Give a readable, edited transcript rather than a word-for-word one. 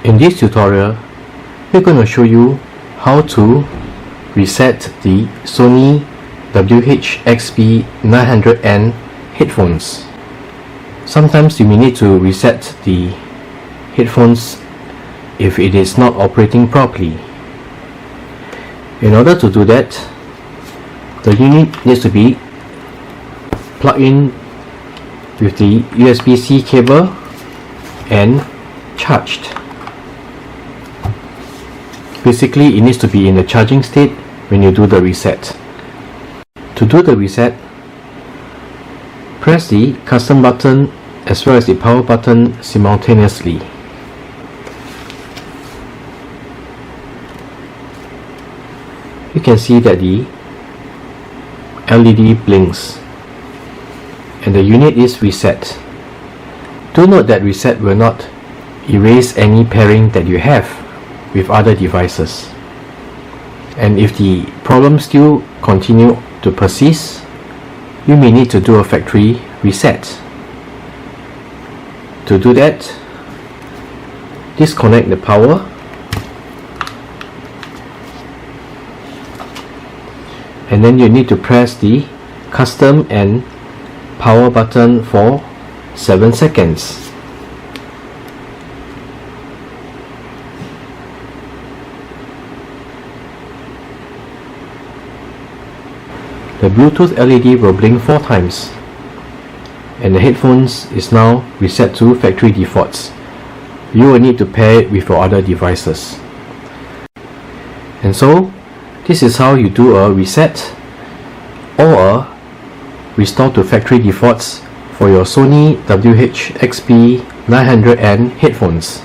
In this tutorial, we're going to show you how to reset the Sony XB900N headphones. Sometimes you may need to reset the headphones if it is not operating properly. In order to do that, the unit needs to be plugged in with the USB-C cable and charged. Basically, it needs to be in the charging state when you do the reset. To do the reset, press the custom button as well as the power button simultaneously. You can see that the LED blinks and the unit is reset. Do note that reset will not erase any pairing that you have with other devices, and if the problem still continue to persist, you may need to do a factory reset. To do that, disconnect the power and then you need to press the custom and power button for 7 seconds. The Bluetooth LED will blink 4 times and the headphones is now reset to factory defaults. You will need to pair it with your other devices. And so, this is how you do a reset or a restore to factory defaults for your Sony XB900N headphones.